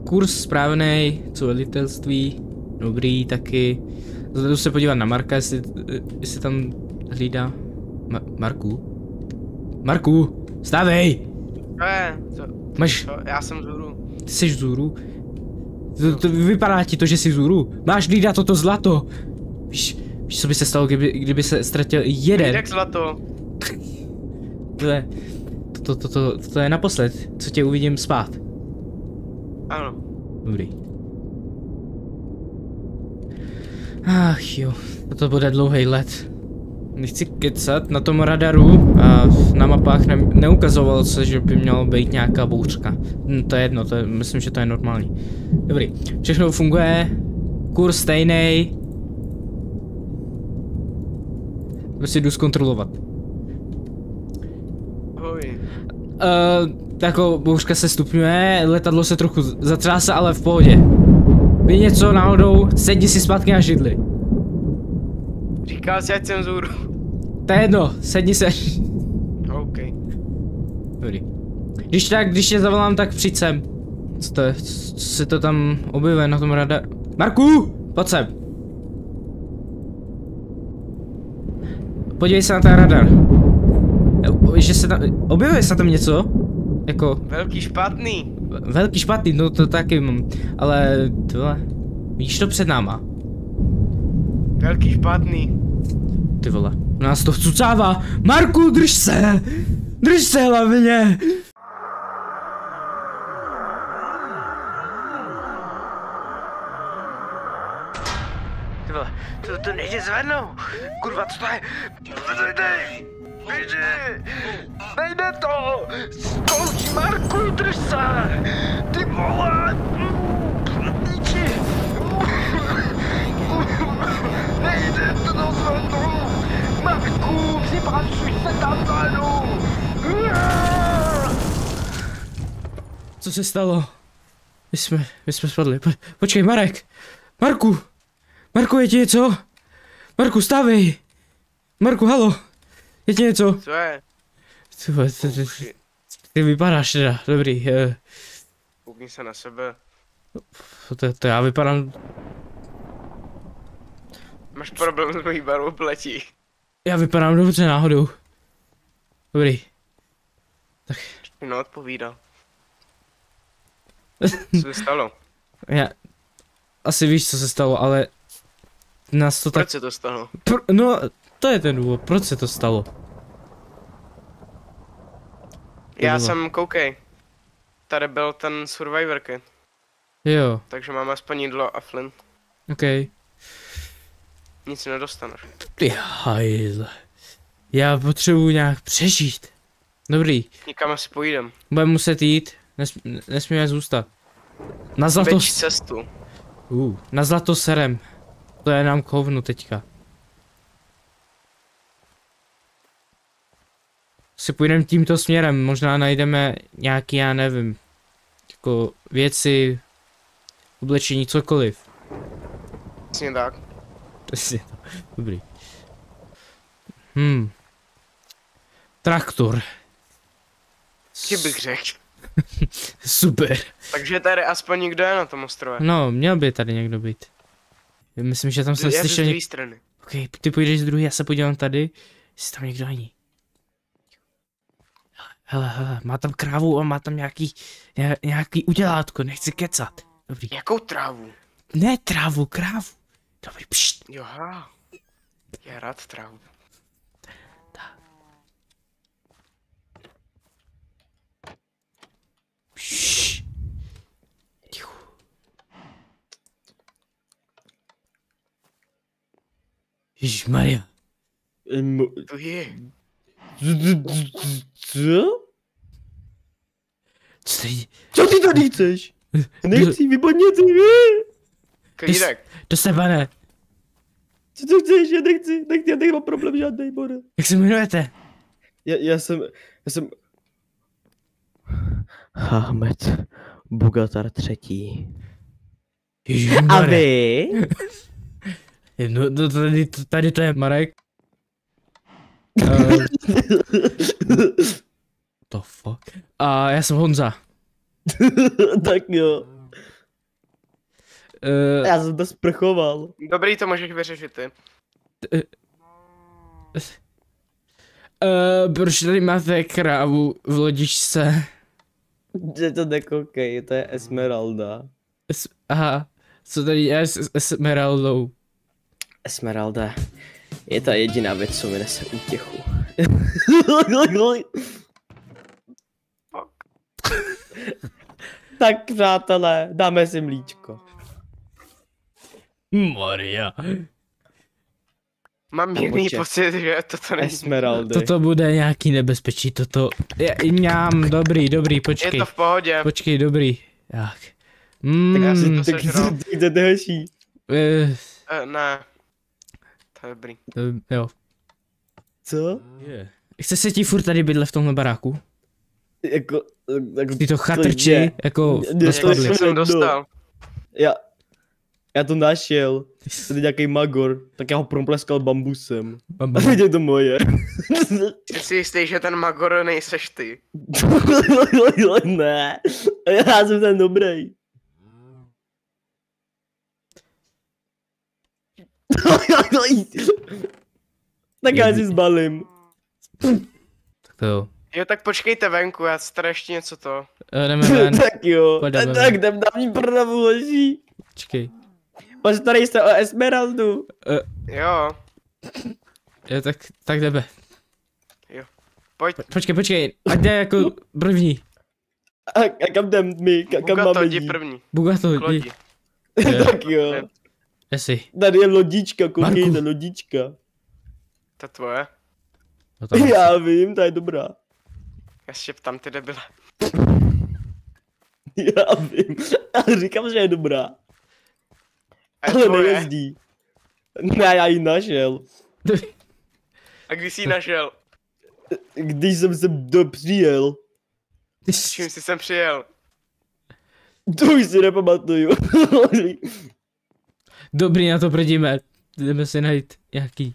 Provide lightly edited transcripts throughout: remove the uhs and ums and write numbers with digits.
Kurz správnej, co velitelství, dobrý taky. Zajdu se podívat na Marka, jestli tam hlídá. Marku? Marku, stávej! Co? Máš... Já jsem vzhůru. Ty jsi vzhůru? To vypadá ti to, že jsi vzhůru. Máš hlídat toto zlato. Víš, co by se stalo, kdyby se ztratil jeden? Jak zlato? To je naposled, co tě uvidím spát. Ano. Dobrý. Ach jo, to bude dlouhý let. Nechci kecat, na tom radaru a na mapách neukazovalo se, že by mělo být nějaká bouřka. To je jedno, myslím, že to je normální. Dobrý, všechno funguje, kurz stejný. Prostě jdu zkontrolovat. Ahoj. Jako bouřka se stupňuje, letadlo se trochu zatřásá, ale v pohodě. Vy něco náhodou, sedni si zpátky na židli. Říkal jsi, ať jsem vzhůru. To je jedno, sedni se. OK. Dobrý. Když tě zavolám, tak přijď sem. Co se to tam objevuje na tom radaru? Marku! Pojď sem. Podívej se na ten radar. Že se tam... Objevuje se tam něco? Jako... Velký špatný. Velký špatný, no to taky mám. Ale... Tohle... Vidíš to před náma? Velký špatný. Ty vole, nás to vcucává. Marku, drž se! Drž se hlavně! Ty vole, to nejde zvednout. Kurva, co to je? Nejde! Nejde to! Zkouš, Marku, drž se! Ty vole! Píči! Nejde to dozvednout! Marku, připracuj se tam vzadu! Co se stalo? My jsme spadli. Počkej, Marek! Marku! Marku, je ti něco? Marku, stávej! Marku, halo! Je ti něco? Co je? Ty vypadáš teda, dobrý. Koukni se na sebe. To já vypadám... Máš problém s mojí barvou pleti. Já vypadám dobře náhodou. Dobrý. Tak. No, odpovídal. Co se stalo? Já... Asi víš, co se stalo, ale... Nás to tak... Proč se to stalo? No, to je ten důvod, proč se to stalo. Já jsem, koukej. Tady byl ten Survivor kit. Jo. Takže mám aspoň jídlo a flint. OK. Nic nedostaneš. Ty hajzle. Já potřebuji nějak přežít. Dobrý. Nikam asi pojídem. Budeme muset jít. Nesmíme zůstat. Na zlato... Veď cestu. Na zlato serem. To je nám k hovnu teďka. Si půjdeme tímto směrem, možná najdeme nějaký, já nevím, jako věci, oblečení, cokoliv. Přesně tak. Přesně to, dobrý. Traktor. Ti bych řekl. Super. Takže tady aspoň někdo je na tom ostrově. No, měl by tady někdo být. Myslím, že tam jsem slyšel z strany. OK, ty půjdeš z druhé, já se podívám tady, jestli tam někdo není. Hele, má tam krávu a má tam nějaký udělátko, nechci kecat. Dobrý. Jakou trávu? Ne trávu, krávu. Dobrý, pšt. Joha. Já rád trávu. Šš. Ticho. Ježišmarja. To je. Co? Co ty tady chceš? Nechci, vypadněte. Klídek. To se pane. Co ty chceš? Já nechci, já nemám problém žádnej, Bora. Jak se jmenujete? Já jsem... Ahmed Bugatar III. A vy? No, tady to je Marek. The fuck? A já jsem Honza. Tak jo. Já jsem to sprchoval. Dobrý, to můžeš vyřešit ty. Proč tady máte krávu v lodičce? Že to nekoukej, to je Esmeralda. Aha, co tady je s Esmeraldou? Esmeralda je ta jediná věc, co mi nese útěchu. Tak přátelé, dáme si mlíčko. Maria. Mám mírný Počkej. pocit, že toto není. Esmeraldy. Toto bude nějaký nebezpečí, toto. Mňám, dobrý, Je počkej. to v pohodě. Počkej, dobrý. Tak. Tak já si to Tak sežral. to další. Ne. To je dobrý. Jo. Co? Chce se ti furt tady bydlet v tomhle baráku? Jako Ty to je. chatrči, jako Mě to Jak rozpadli. je- jsem dostal. Já to našel. Tady nějaký magor, tak já ho prompleskal bambusem. Bamba. A teď je to moje. Jsi si jistý, že ten Magor nejseš ty. Ne, já jsem ten dobrý. Tak já si zbalím. Tak to jo. Jo, tak počkejte venku, já si tady ještě něco to. Jdeme ven, Tak jo, Pojďme tak ven. jdem na mý prdavu hoří. počkej. Postarej se o Esmeraldu. Jo, Jo, tak jdeme. pojď. Počkej, ať jde jako první. A kam jdem my, kam Bugato, máme jdi jít? první. Bugato, K lodi. Tak jo. Jsi. Tady je lodička, koukejte, Marku. lodička. To je tvoje. No tam Já vím, ta je dobrá. Já se ptám ty debile. Já vím, ale říkám, že je dobrá. A je Ale tvoje. nejezdí. Ne, já ji našel. A když jsi ji našel? Když jsem sem přijel. S čím jsi sem přijel? To už si nepamatuju. Dobrý, na to prdíme. Jdeme si najít nějaký.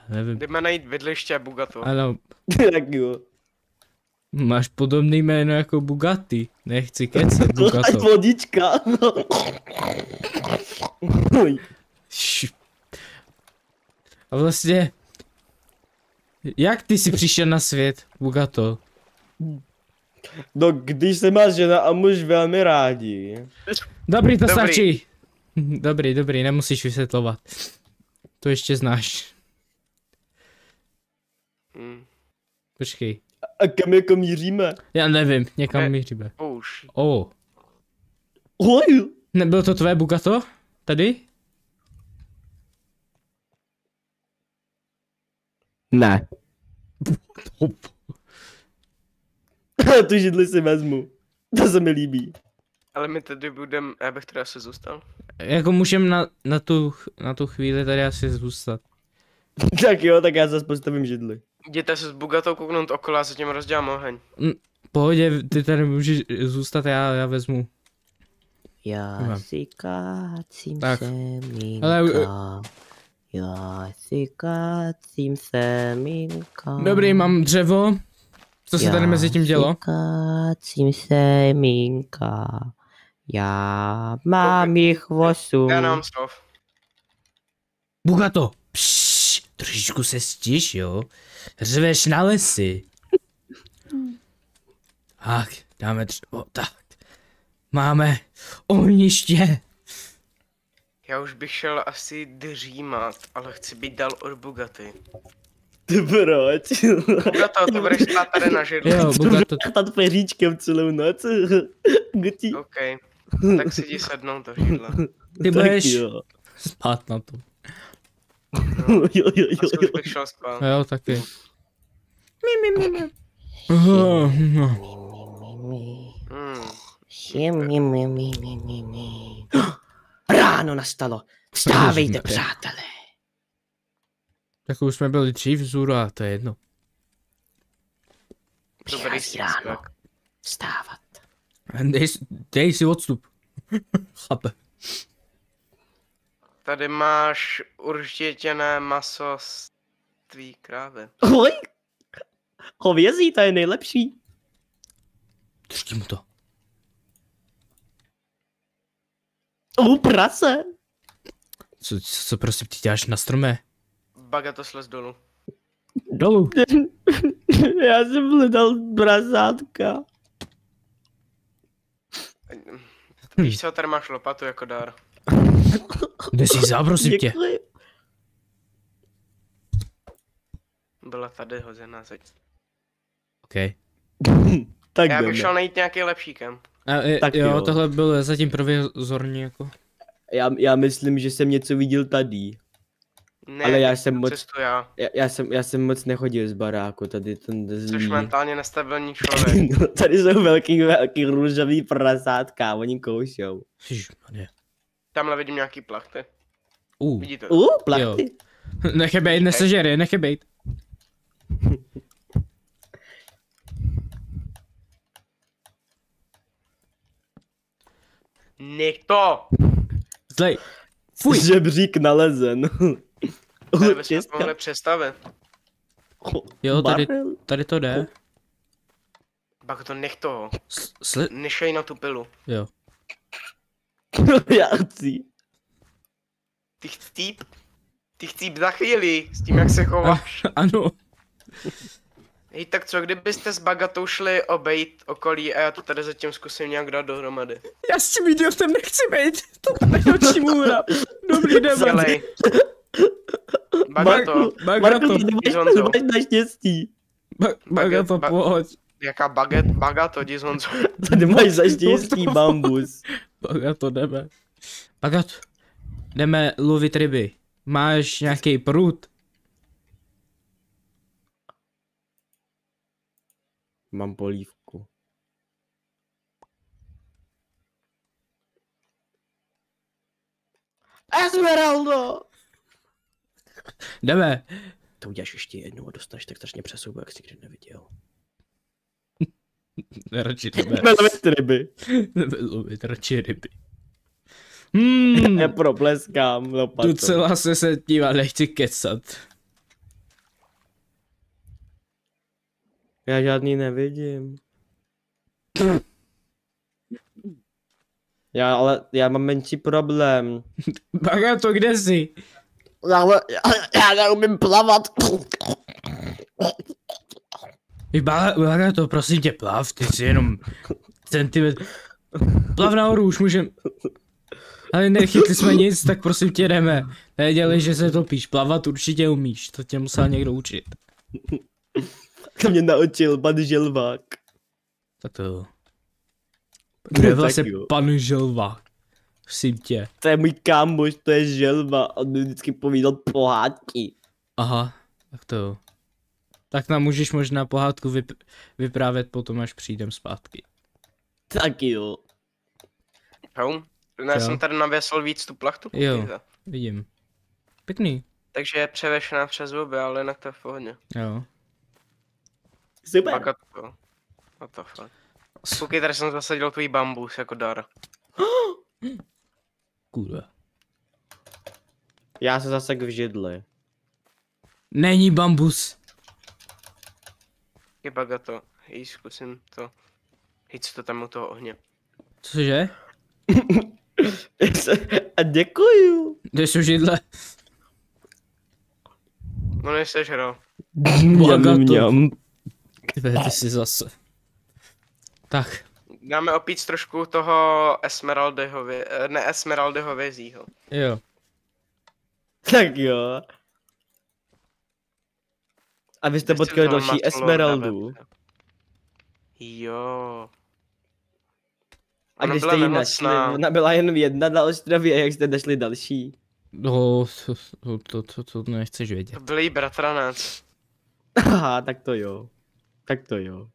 Nevím. Jdeme najít bydliště Bugato. Ano, Tak jo. máš podobný jméno jako Bugatti. Nechci kecat, Ať Bugato. vodička. Oj. Š- A vlastně, jak ty jsi přišel na svět, Bugato? No, když se má žena a muž velmi rádi. Dobrý, to Dobrý. stačí. Dobrý, nemusíš vysvětlovat. To ještě znáš. Hm. Počkej, A kam jako míříme? já nevím, někam Ne. míříme. Už. Oh, Oj. nebylo to tvé Bugato? Tady? Ne. Tu židli si vezmu. To se mi líbí. Ale my tady budem, já bych teda asi zůstal. Jako můžem na tu chvíli tady asi zůstat. Tak jo, tak já zase postavím židli. Jděte se s Bugatou kouknout okolo, já se tím rozdělám oheň. V pohodě, ty tady můžeš zůstat, já vezmu. Já Nemám. si kácím Tak. semínka. Ale- Já si kácím semínka. Dobrý, mám dřevo. Co se tady mezi tím dělo? Já si kácím semínka. Já mám jich 8. Já nemám slov. Bugato, trošičku se stiš, jo? Řveš na lesy. Tak, dáme dřevo, tak. Máme ohniště. Já už bych šel asi dřímat, ale chci být dál od Bugaty. Ty proč? Bugato, ty budeš spát tady na židli. Jo, Bugato, Chtat peříčkem celou noc. Gutí. OK. Tak si jdi sednout do židle. ty budeš Tak jo. spát na to. Jo, jo, jo, Asi jo. už bych šel spát. Jo, taky. Aha, no. Hmm. Ráno nastalo. Vstávejte, přátelé. Tak už jsme byli dřív vzhůru a to je jedno. Dobrý Přichází ráno. příspěvek. Vstávat. Dej si odstup. Chápe. Tady máš určitě maso z tvý krávy. Oj. Hovězí, to je nejlepší. Drží mu to. Prase! Co prosím ty děláš na strome? Bagato slez dolů. Dolů. Já jsem hledal prasátka. Víš co, tady máš lopatu jako dár. Kde jsi vzal, prosím tě? Děkuji. Byla tady hozená zeď. OK. Tak Já bych jdeme. šel najít nějaký lepší kemp. Tak jo, jo. tohle bylo zatím provizorní jako. Já myslím, že jsem něco viděl tady. Ne, Ale já jsem moc- cestu já. Já jsem moc nechodil z baráku, tady ten Jsi zlý. mentálně nestabilní člověk. Tady jsou velký růžový prasátka, oni koušou. Ježišmarja. Tamhle vidím nějaký plachty. Vidíte? Plachty. Nech je bejt, nesežere, nech je bejt. Nech to! Zlej. Fuj. Žebřík nalezen. Tady bychom Česká. to mohli přestavit. Jo, Barel. tady to jde. Pak to nech toho. Sle... Nešej na tu pilu. Jo. Já chci. Ty chcíp. Ty chcíp za chvíli. S tím jak se chováš. Ano. Hej, tak co kdybyste s Bagatou šli obejít okolí a já to tady zatím zkusím nějak dát dohromady. Já s tím idiotem nechci být. To je noční můra. Dobrý den, Celej. Bagato. Bagato. Jdi s Honzou. Máš naštěstí. Bagato, Ba- pohoď. Jaká Bagato, jdi s Honzou. Tady máš naštěstí bambus. Bagato, jdeme. Bagato. Jdeme lovit ryby. Máš nějaký prut? Mám polívku. Esmeraldo! Jdeme. To uděláš ještě jednou a dostaneš tak strašně přesoubu, jak jsi kdy neviděl. Radši jdeme. Jdeme lovit ryby. Jdeme lovit radši ryby. Já probleskám lopatou. Docela se setím a nechci kecat. Já žádný nevidím. Já mám menší problém. Bagato, kde jsi? Já neumím plavat. Bagato, prosím tě, plav, ty jsi jenom centimetr. Plav nahoru, už můžem. Ale nechytli jsme nic, tak prosím tě jdeme. Nedělej, že se topíš, plavat určitě umíš, to tě musel někdo učit. To mě naučil pan Želvák. Tak to. Kde je Tak vlastně jo. pan Želvák? Prosím tě. To je můj kámoš, to je Želva. On mi vždycky povídal pohádky. Aha, tak to jo. Tak nám můžeš možná pohádku vyprávět potom, až přijdem zpátky. Tak jo. Jo? Já Jo. jsem tady navěsil víc tu plachtu. Jo. koukejte. Vidím. Pěkný. Takže je převešená přes zuby, ale jinak to je v pohodě. Jo. Super. Bagato. What the fuck. Koukej, tady jsem zasadil tvůj bambus jako dar. Kurva. Já se zase v židli. Není bambus. Je Bagato. Hej, zkusím to. Hej, co to tam u toho ohně. Cože? A děkuju. Jdeš už židle? No nesežral. Bagato. Mňam. Ty jsi zase. Tak. Dáme opít trošku toho Esmeraldyho vězího. Jo. Tak jo. A vy jste potkali další Esmeraldu. Jo. A Ona když byla jste ji nemocná. našli, ona byla jen jedna na ostrově, jak jste našli další. No, to nechceš vědět. To byl jí bratranec. Aha, tak to jo. Tak to jo.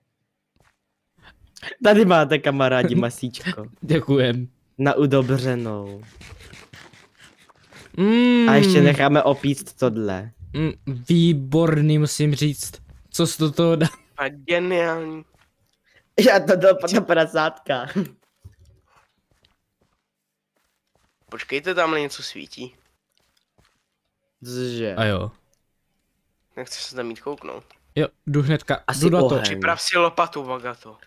Tady máte kamarádi masíčko. Děkujem. Na udobřenou. Mm, A ještě necháme opíct tohle. Výborný, musím říct. Co jsi do toho dá? A geniální. Já to dal na prasátka. Počkejte, tamhle něco svítí. Cože? A jo. Nechci se tam jít kouknout. Jo, jdu hnedka. Asi Jdu na to. oheň. Připrav si lopatu, Bagato.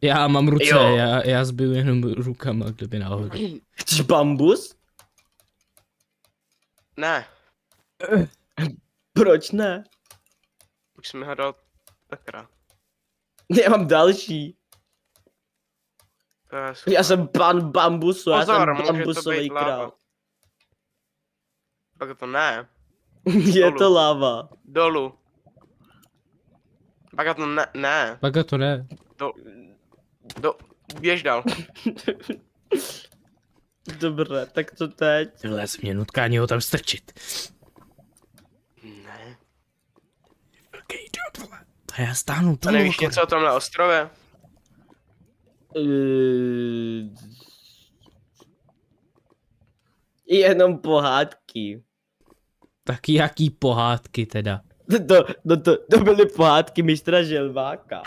Já mám ruce, Jo. já zbiju jenom rukama, kdyby náhodou. Chceš bambus? Ne, Proč ne? už jsem ho dal takrát. Já mám další. To je super. Já jsem pan bambusu, já Pozor, jsem může to bambusový být láva. král. Pak to ne. Je to láva. Dolů. Pak to ne. Baga to ne. Běž dál. Dobré, tak to teď. Tyhle se mě nutkání ho tam strčit. Ne. Velký idiot, vole. A já stáhnu A tu nevíš něco o tomhle ostrově? Jenom pohádky. Tak jaký pohádky teda? To byly pohádky mistra Želváka.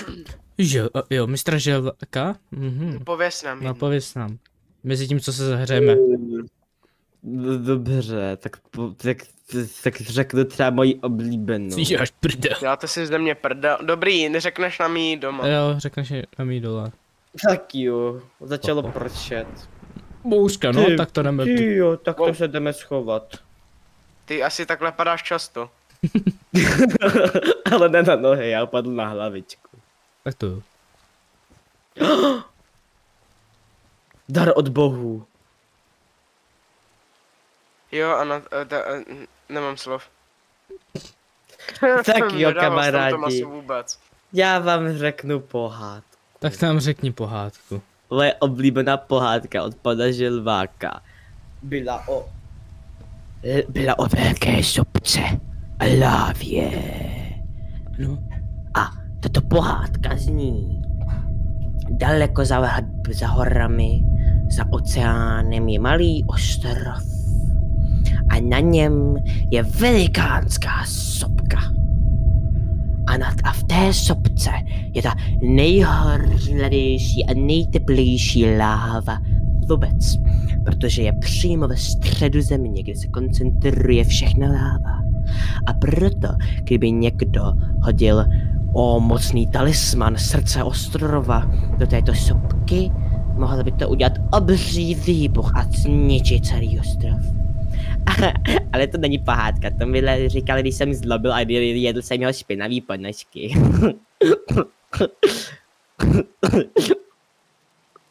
Jo, mistra Želváka? Mhm. Pověs nám. No pověs nám. Mezi tím, co se zahřejeme. Dobře, tak řeknu třeba moji oblíbenou. Jsi až prdel. Děláte si ze mě prdel. Dobrý, neřekneš nám jí doma. Jo, řekneš na mý dole. Tak jo, začalo pršet. Bouřka, no, tak to jdeme. Ty jo, tak to se jdeme schovat. Ty asi takhle padáš často. Ale ne na nohy, já upadl na hlavičku. Tak to jo. Dar od bohů. Jo, ano, nemám slov. Tak jo, Nedával jsem to kamarádi. asi vůbec. Já vám řeknu pohádku. Tak tam řekni pohádku. Moje oblíbená pohádka od pana Želváka byla o velké sobce a lávě. No. A tato pohádka zní: daleko za horami, za oceánem je malý ostrov. A na něm je velikánská sopka. A v té sopce je ta nejhorladější a nejteplejší láva vůbec, protože je přímo ve středu země, kde se koncentruje všechna láva. A proto, kdyby někdo hodil mocný talisman srdce ostrova do této sopky, mohl by to udělat obří výbuch a zničit celý ostrov. Ale to není pohádka, to mi říkali, když jsem zlobil a jedl jsem jeho špinavý ponožky.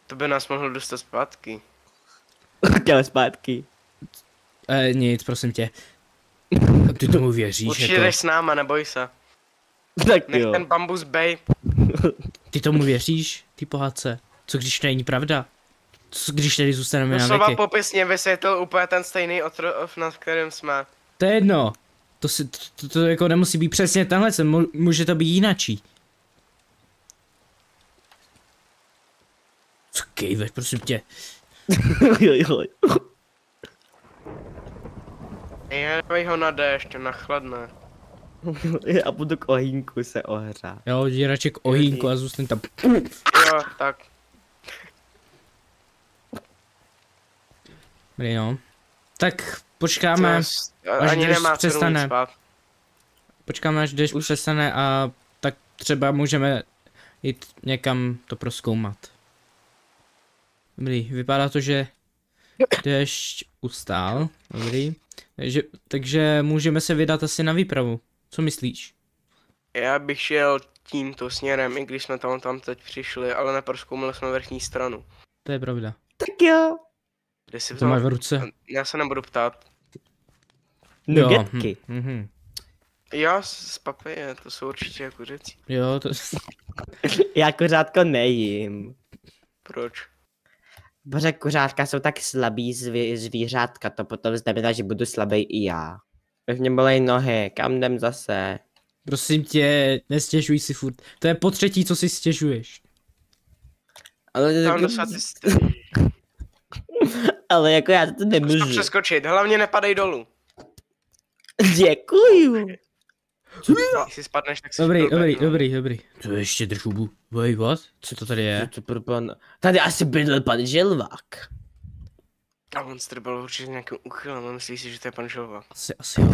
To by nás mohl dostat zpátky. Chtěl zpátky. Nic, prosím tě. Ty tomu věříš, Určitě jako? jdeš s náma, neboj se. Tak Nech jo. ten bambus bej. Ty tomu věříš, ty pohádce? Co když to není pravda? Co když tady zůstaneme na Doslova věky? popisně vysvětlil úplně ten stejný ostrov, na kterém jsme. To je jedno. To jako nemusí být přesně tenhle, může to být jinačí. Co kejveš, prosím tě. Jo. Dej ho na déšť, na chladné. A budu k ohýnku se ohřát. Jo, hodí radši k ohýnku a zůstaň tam. Jo, tak. Dobrý, no. Tak počkáme, až Ani déšť nemá cenu přestane. jít spát. Počkáme, až déšť přestane a tak třeba můžeme jít někam to prozkoumat. Dobrý, vypadá to, že déšť ustál. Dobrý. Takže můžeme se vydat asi na výpravu. Co myslíš? Já bych šel tímto směrem, i když jsme tam teď přišli, ale neprozkoumali jsme vrchní stranu. To je pravda. Tak jo. Kde si To máš v ruce? Já se nebudu ptát. Nugetky. Jo, z papie, to jsou určitě kuřecí. Jo, to... Já kuřátko nejím. Proč? Bože, kuřátka jsou tak slabý zvířátka, to potom znamená, že budu slabý i já. Už mě bolej nohy, kam jdem zase? Prosím tě, nestěžuj si furt. To je po třetí, co si stěžuješ. Tam do svaty Ale jako já to Zkus to nemůžu. přeskočit, hlavně nepadej dolů. Děkuju. Když si spadneš, tak si Dobrý. To ještě drž hubu. Wait, what? Co to tady je? Co to pro pan... Tady asi bydlel pan Želvák. A on byl určitě nějakým uchylem, a myslí si, že to je pan Želva. Asi jo.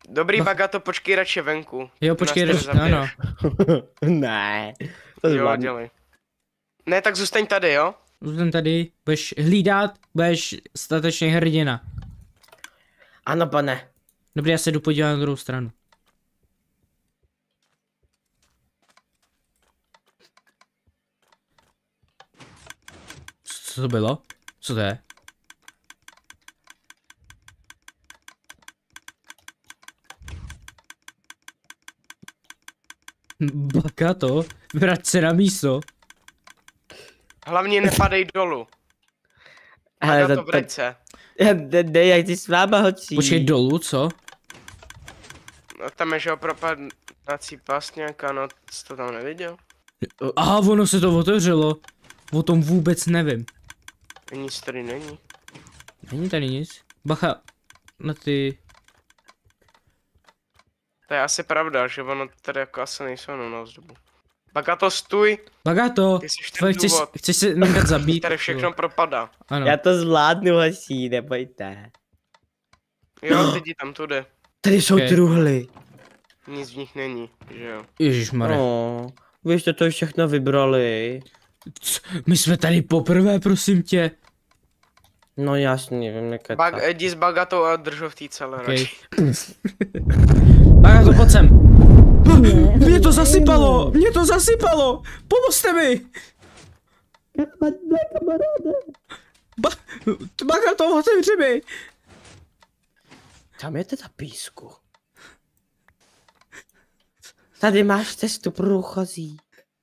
Dobrý Bagato, počkej radši venku. Jo, počkej, Nás tady ano. Ne. To Jo, zvládnu. dělej. Ne, tak zůstaň tady, jo? Zůstaň tady, budeš hlídat, budeš statečný hrdina. Ano, pane. Dobrý, já se jdu podívat na druhou stranu. Co to bylo? Co to je? Bagato, vrať se na místo. Hlavně nepadej dolů. Hele, Bagato, vrať se. Ne, já chci s váma hocí. Počkej dolů, co? No tam je, že ho propadací pás nějaká, no jsi to tam neviděl? Aha, ono se to otevřelo. O tom vůbec nevím. Nic tady není. Není tady nic. Bacha na ty... To je asi pravda, že ono tady jako asi nejsou na ozdobu. Bagato, stůj! Ty Ty jsi tvoje, ten důvod. chceš se nechat zabít? Tady všechno propadá. Ano. Já to zvládnu hocí, nebojte. Jo, teď jdi tam tudy. Tady jsou Okay. truhly. Nic v nich není, že jo. Ježišmarja. No, vy jste to všechno vybrali. My jsme tady poprvé, prosím tě. No jasně, vím nekecat. Jdi s Bagatou a drž ho v té celé Okay. radši. Bagato, pojď sem. Mě to zasypalo, mě to zasypalo. Pomozte mi. Bagato, otevři mi. Tam je teda písku. Tady máš cestu průchozí.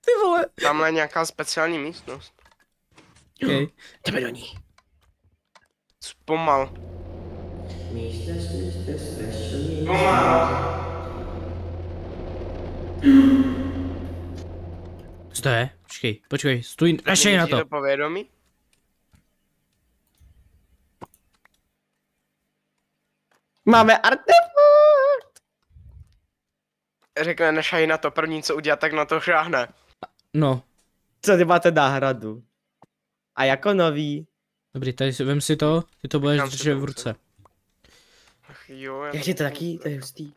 Ty vole. Tamhle je nějaká speciální místnost. Okay. Jdeme do ní. Zpomal. Co to je? Počkej, stůj, rašej na to. to povědomí? Máme artefakt. Řekne, nešají na to, první co udělat, tak na to šáhne. No, Co ty máte náhradu? A jako nový. dobrý, tady vem si to, ty to budeš Nechám si držet to v ruce. Ach jo, Jak je to taky, to je hustý.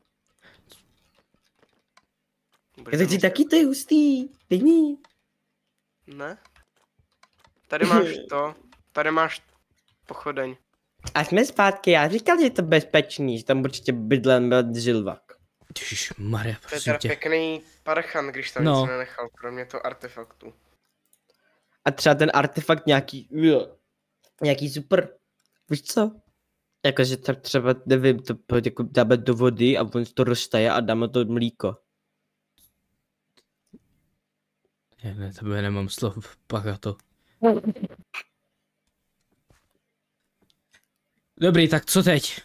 Bude Já to to chci mít- taky, to je hustý. Dej mi. Ne? Tady máš to, tady máš pochodeň. A jsme zpátky, já říkal, že je to bezpečný, že tam určitě bydlel žilvak. Ježišmarja, To je prosím teda tě. pěkný parchant, když tam No. nic nenechal, kromě toho artefaktu. A třeba ten artefakt nějaký super. Víš co? Jakože tak třeba, nevím, to jako dáme do vody a on to roztaje a dáme to mlíko. Já ne, tebe nemám slov, Bagato. Dobrý, tak co teď?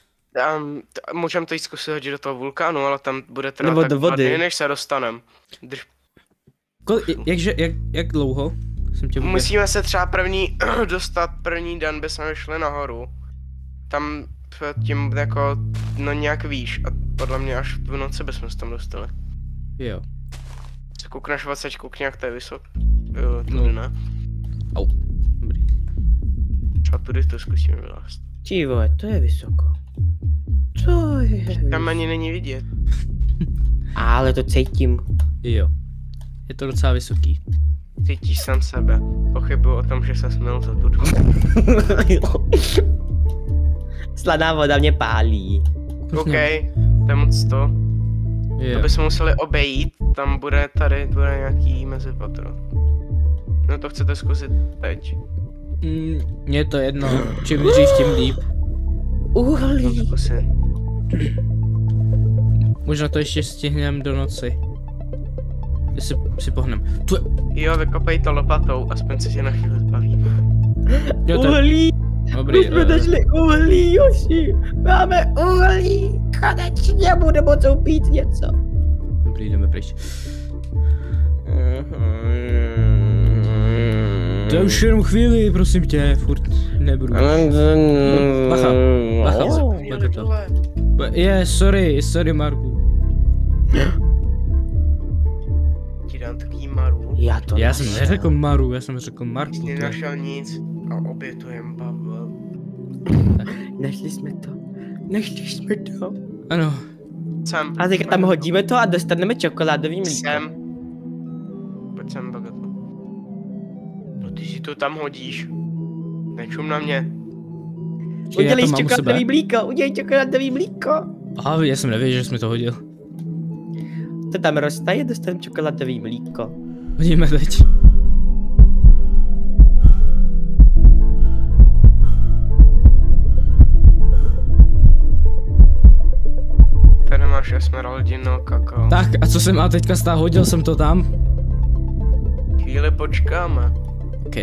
Můžeme to jít zkusit hodit do toho vulkánu, ale tam bude trvat Nebo tak do 2 vody. dny, než se dostanem. Jak dlouho? Jsem tě vůbec... Musíme se třeba dostat první den, bychom šli nahoru. Tam tím jako, no nějak výš a podle mě až v noci bychom se tam dostali. Jo. Se koukneš odsaď, koukni jak to je vysok. Jo, tudy ne. Au. Dobrý. Třeba tudy to zkusíme vylézt. Čí vole, to je vysoko. Co je? Tam ani není vidět. Ale to cítím. Jo. Je to docela vysoký. Cítíš sám sebe. Pochybuju o tom, že se smil za tu dobu. Slaná voda mě pálí. OK, to je moc to. To Jo. bychom museli obejít, tam bude nějaký mezipatro. No to chcete zkusit teď. Mně je to jedno, čím dřív, tím líp. No Uhlí. zkusit. Možná to ještě stihneme do noci. Jestli si pohnem. Tu je... Jo, vykopej to lopatou, aspoň se tě na chvíli zbavíme. Jo, to je... Uhlí. Dobrý, My jsme našli uhlí, Joši. Máme uhlí. Konečně bude moc upít něco. dobrý, jdeme pryč. To je už jenom chvíli, prosím tě, furt nebudu. Bacha, pojďte to. Sorry Marku. Ti dám takový maru. Já jsem neřekl Maru, já jsem řekl Jsi Marku. nenašel nic a obětujem Pavel. Našli jsme to. Našli jsme to. Ano, Sem. A teďka tam hodíme to a dostaneme čokoládový mlíko. Sem. Pojď sem, Bagatlo. No ty si to tam hodíš. Nečum na mě. Udělej čokoládový mlíko, udělej čokoládový mlíko. Aha, já jsem nevěděl, že jsi mi to hodil. To tam roztaje, dostaneme čokoládový mlíko. Hodíme teď. Tady máš esmeraldino kakao. Tak, a co se má teďka stát? Hodil jsem to tam? Chvíli počkáme. OK.